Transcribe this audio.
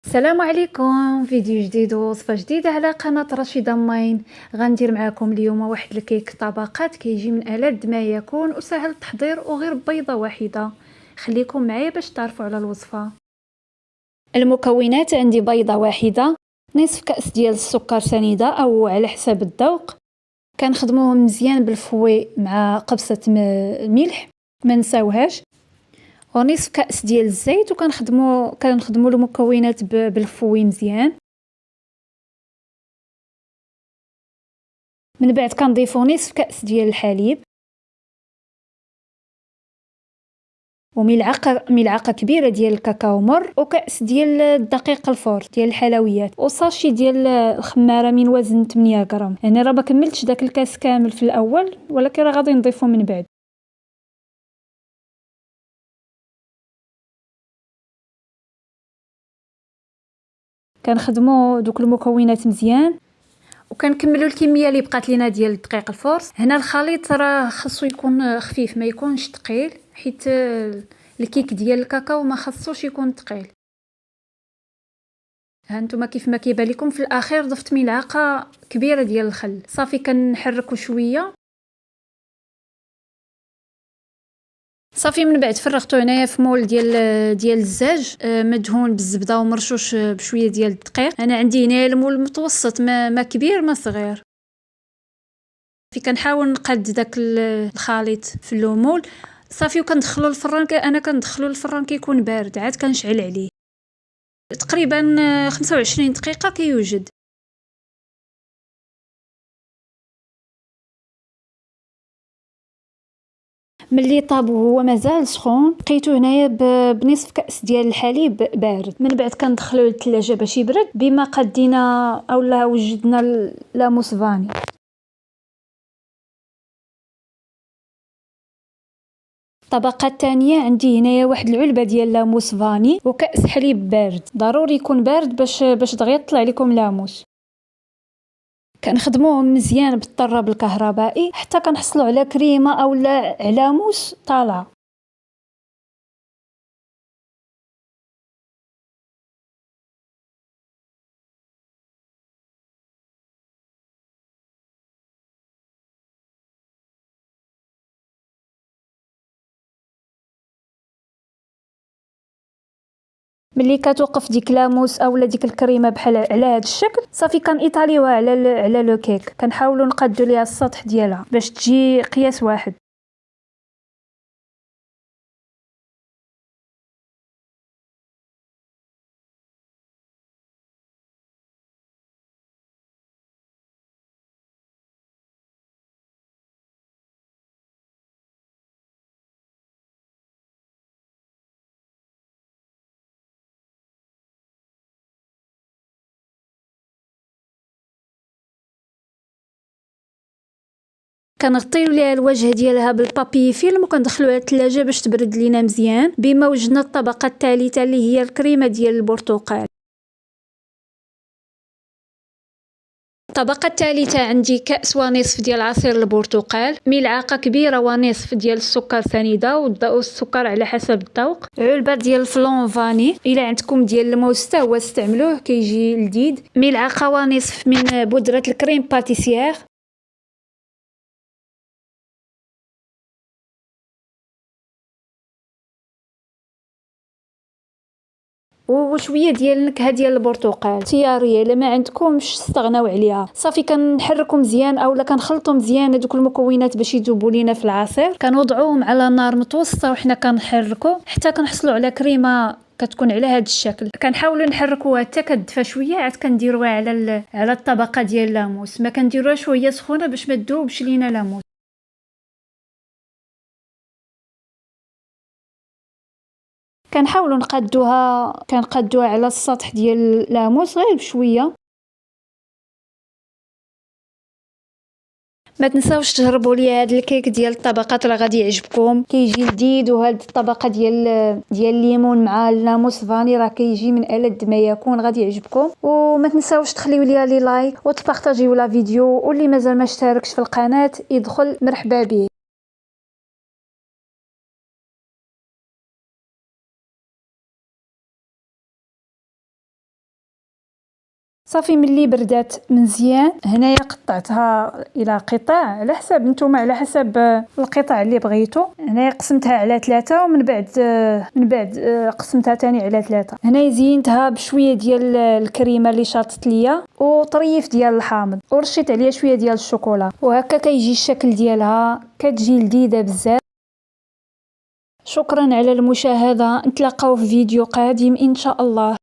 السلام عليكم، فيديو جديد ووصفة جديدة على قناة رشيدة ماين. غندير معكم اليوم واحد الكيك طبقات كيجي من ألذ ما يكون وسهل التحضير وغير بيضة واحدة. خليكم معايا باش تعرفوا على الوصفة. المكونات: عندي بيضة واحدة، نصف كأس ديال السكر سنيدة أو على حسب الذوق، كنخدموهم مزيان بالفوي مع قبصة ملح ما نساوهاش، ونصف كأس ديال الزيت، وكنخدموا المكونات بالفوي مزيان. من بعد كنضيفوا نصف كأس ديال الحليب، وملعقه كبيره ديال الكاكاو مر، وكأس ديال الدقيق الفور ديال الحلويات، وصاشي ديال الخماره من وزن 8 غرام. يعني راه ما كملتش داك الكاس كامل في الاول، ولكن راه غادي نضيفو من بعد. كنخدموا دوك المكونات مزيان وكنكملوا الكميه اللي بقات لينا ديال الدقيق الفورس. هنا الخليط راه خاصو يكون خفيف، ما يكونش ثقيل، حيت الكيك ديال الكاكاو ما خاصوش يكون ثقيل. هانتوما كيف ما كيبان لكم في الاخير ضفت ملعقه كبيره ديال الخل. صافي كنحركو شويه. صافي من بعد فرغتو هنايا في مول ديال الزاج مدهون بالزبده ومرشوش بشويه ديال الدقيق. انا عندي هنايا المول متوسط، ما كبير ما صغير. في كنحاول نقاد داك الخليط في المول صافي، وكندخلو الفران. انا كندخلو الفران كيكون بارد، عاد كنشعل عليه تقريبا 25 دقيقه كيوجد. ملي طاب وهو مازال سخون بقيتو هنايا بنصف كأس ديال الحليب بارد. من بعد كندخلوه للثلاجه باش يبرد، بما قدينا اولا وجدنا لاموس فاني. الطبقه الثانيه عندي هنايا واحد العلبه ديال لاموس فاني وكأس حليب بارد، ضروري يكون بارد باش دغيا يطلع لكم لاموس. كنخدموهم مزيان بالطراب الكهربائي حتى كنحصلوا على كريمه اولا على موس طالعه. ملي كتوقف ديك لاموس اولا ديك الكريمه بحال على هذا الشكل، صافي كنيطاليوها على لو كيك. كنحاولوا نقادو ليها السطح ديالها باش تجي قياس واحد. كنغطيو ليها الوجه ديالها بالبابي فيلم وكندخلوها للثلاجه باش تبرد لينا مزيان. بما وجدنا الطبقه الثالثه اللي هي الكريمه ديال البرتقال. الطبقة الثالثة عندي كأس ونصف ديال عصير البرتقال، ملعقة كبيرة ونصف ديال السكر سنيدة والسكر على حسب الذوق، علبة ديال الفلون فاني، إلا عندكم ديال الموز حتى هو استعملوه كيجي لذيذ، ملعقة ونصف من بودرة الكريم باتيسيير، وشويه ديال النكهه ديال البرتقال اختياريه، الا ما عندكمش استغناو عليها. صافي كنحركو مزيان اولا كنخلطو مزيان هذوك المكونات باش يذوبوا لينا في العصير. كنوضعوهم على نار متوسطه وحنا كنحركو حتى كنحصلوا على كريمه كتكون على هذا الشكل. كنحاولوا نحركوها حتى كتدفى شويه، عاد كنديروها على الطبقه ديال اللاموس. ما كنديروهاش وهي سخونه باش ما تذوبش لينا لاموس. كنقادوها على السطح ديال اللاموس غير بشويه. ما تنساوش تجربوا لي هذا الكيك ديال الطبقات، راه غادي يعجبكم، كيجي لذيذ. وهاد الطبقه ديال الليمون مع اللاموس فاني راه كيجي من ألذ ما يكون، غادي يعجبكم. وما تنساوش تخليو لي لايك وتبارطاجيو لا فيديو، واللي مازال ما اشتركش في القناه يدخل مرحبا به. صافي ملي بردات مزيان هنايا قطعتها الى قطع على حساب نتوما، على حسب القطع اللي بغيتو. هنايا قسمتها على 3 ومن بعد قسمتها تاني على 3. هنايا زينتها بشويه ديال الكريمه اللي شاطت ليا وطريف ديال الحامض ورشيت عليها شويه ديال الشوكولا، وهكا كيجي الشكل ديالها، كتجي لذيذه بزاف. شكرا على المشاهده، نتلاقاو في فيديو قادم ان شاء الله.